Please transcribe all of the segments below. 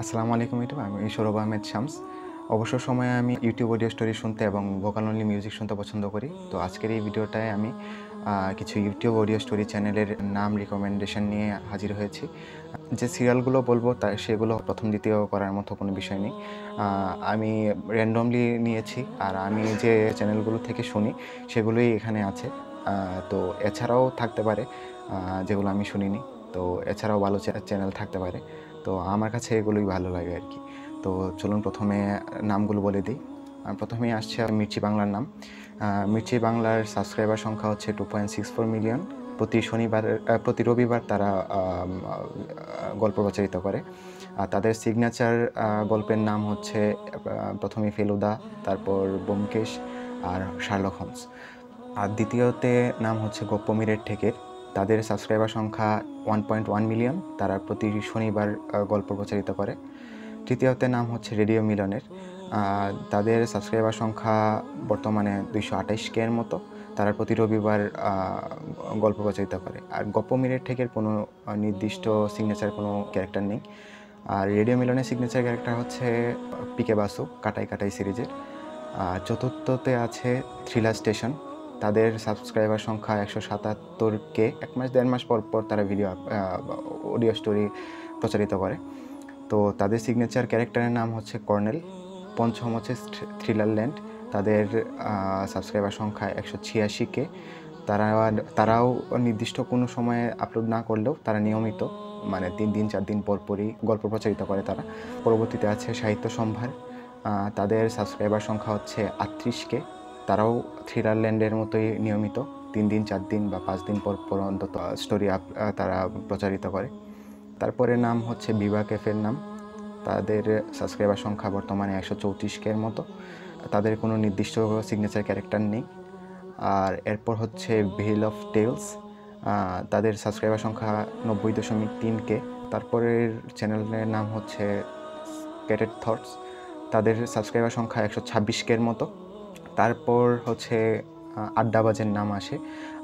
আসসালামু আলাইকুম ইউটিউব। আমি সৌরভ আহমেদ শামস। অবসর সময়ে আমি ইউটিউব অডিও স্টোরি শুনতে এবং ভোকাল অনলি মিউজিক শুনতে পছন্দ করি। তো আজকের এই ভিডিওটায় আমি কিছু ইউটিউব অডিও স্টোরি চ্যানেলের নাম রিকমেন্ডেশন নিয়ে হাজির হয়েছি। যে সিরিয়ালগুলো বলবো সেগুলো প্রথম দ্বিতীয় করার মতো কোনো বিষয় নেই। আমি র্যান্ডমলি নিয়েছি, আর আমি যে চ্যানেলগুলো থেকে শুনি সেগুলোই এখানে আছে। তো এছাড়াও থাকতে পারে যেগুলো আমি শুনিনি। তো এছাড়াও ভালো চ্যানেল থাকতে পারে। তো আমার কাছে এগুলোই ভালো লাগে আর কি। তো চলুন প্রথমে নামগুলো বলে দিই। প্রথমেই আসছে মির্চি বাংলার নাম। মির্চি বাংলার সাবস্ক্রাইবার সংখ্যা হচ্ছে 2.64 মিলিয়ন। প্রতি রবিবার তারা গল্প প্রচারিত করে। আর তাদের সিগনেচার গল্পের নাম হচ্ছে প্রথমে ফেলুদা, তারপর ব্যোমকেশ আর শার্লক হোমস। আর দ্বিতীয়তে নাম হচ্ছে গপ্পমীরের ঠেকের। তাদের সাবস্ক্রাইবার সংখ্যা 1.1 মিলিয়ন। তারা প্রতি শনিবার গল্প প্রচারিত করে। তৃতীয়তে নাম হচ্ছে রেডিও মিলনের। তাদের সাবস্ক্রাইবার সংখ্যা বর্তমানে 228K এর মতো। তারা প্রতি রবিবার গল্প প্রচারিত করে। আর গপ্পমীরের ঠেকের কোনো নির্দিষ্ট সিগনেচার কোনো ক্যারেক্টার নেই। আর রেডিও মিলনের সিগনেচার ক্যারেক্টার হচ্ছে পিকে বাসু, কাটাই কাটাই সিরিজের। চতুর্থতে আছে থ্রিলার স্টেশন। তাদের সাবস্ক্রাইবার সংখ্যা 177K। 1-1.5 মাস পর পর তারা অডিও স্টোরি প্রচারিত করে। তো তাদের সিগনেচার ক্যারেক্টারের নাম হচ্ছে কর্নেল। পঞ্চম হচ্ছে থ্রিলার ল্যান্ড। তাদের সাবস্ক্রাইবার সংখ্যা 186K। তারাও নির্দিষ্ট কোনো সময়ে আপলোড না করলেও তারা নিয়মিত, মানে 3 দিন 4 দিন পর পরই গল্প প্রচারিত করে তারা। পরবর্তীতে আছে সাহিত্য সম্ভার। তাদের সাবস্ক্রাইবার সংখ্যা হচ্ছে 38K। তারাও থ্রিলার ল্যান্ডের মতোই নিয়মিত 3 দিন 4 দিন বা 5 দিন পর অন্তত স্টোরি তারা প্রচারিত করে। তারপরে নাম হচ্ছে বিভা ক্যাফের নাম। তাদের সাবস্ক্রাইবার সংখ্যা বর্তমানে 134K এর মতো। তাদের কোনো নির্দিষ্ট সিগনেচার ক্যারেক্টার নেই। আর এরপর হচ্ছে ভেল অফ টেলস। তাদের সাবস্ক্রাইবার সংখ্যা 90.3K। তারপরের চ্যানেলের নাম হচ্ছে স্ক্যাটার্ড থটস। তাদের সাবস্ক্রাইবার সংখ্যা 126K এর মতো। তারপর হচ্ছে আড্ডাবাজের নাম আসে।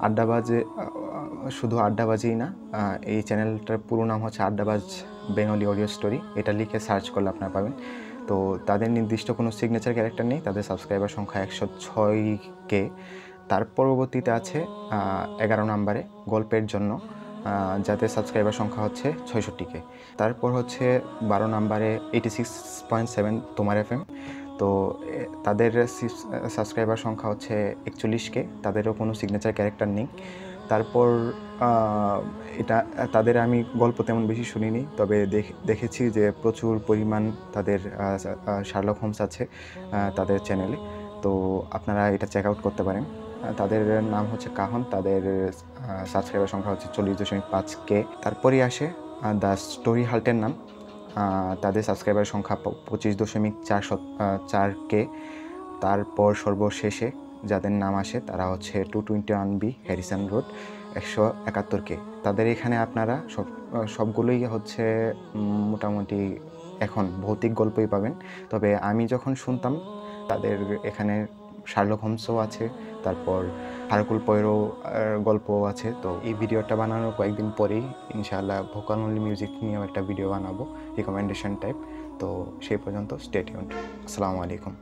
আড্ডাবাজে শুধু আড্ডাবাজেই না, এই চ্যানেলটার পুরো নাম হচ্ছে আড্ডাবাজ বেঙ্গলি অডিও স্টোরি। এটা লিখে সার্চ করলে আপনারা পাবেন। তো তাদের নির্দিষ্ট কোনো সিগনেচার ক্যারেক্টার নেই। তাদের সাবস্ক্রাইবার সংখ্যা 106K। তার পরবর্তীতে আছে 11 নম্বরে গল্পের জন্য, যাদের সাবস্ক্রাইবার সংখ্যা হচ্ছে 66K। তারপর হচ্ছে 12 নম্বরে 86.7 তোমার FM। তো তাদের সাবস্ক্রাইবার সংখ্যা হচ্ছে 41K। তাদেরও কোনো সিগনেচার ক্যারেক্টার নেই। তারপর তাদের আমি গল্প তেমন বেশি শুনিনি, তবে দেখেছি যে প্রচুর পরিমাণ তাদের শার্লক হোমস আছে তাদের চ্যানেলে। তো আপনারা এটা চেক আউট করতে পারেন। তাদের নাম হচ্ছে কাহন। তাদের সাবস্ক্রাইবার সংখ্যা হচ্ছে 40.5K। তারপরেই আসে দ্য স্টোরি হাল্টের নাম। তাদের সাবস্ক্রাইবার সংখ্যা 25.4K। তারপর সর্বশেষে যাদের নাম আসে তারা হচ্ছে 221B হ্যারিসন রোড, 171K। তাদের এখানে আপনারা সবগুলোই হচ্ছে মোটামুটি এখন ভৌতিক গল্পই পাবেন। তবে আমি যখন শুনতাম তাদের এখানে শার্লক হোমসও আছে, তারপর হারকুল পয়রো গল্পও আছে। তো এই ভিডিওটা বানানোর কয়েকদিন পরেই ইনশাআল্লাহ ভোকাল অনলি মিউজিক নিয়েও একটা ভিডিও বানাবো, রিকমেন্ডেশন টাইপ। তো সেই পর্যন্ত স্টে টিউনড। আসসালামু আলাইকুম।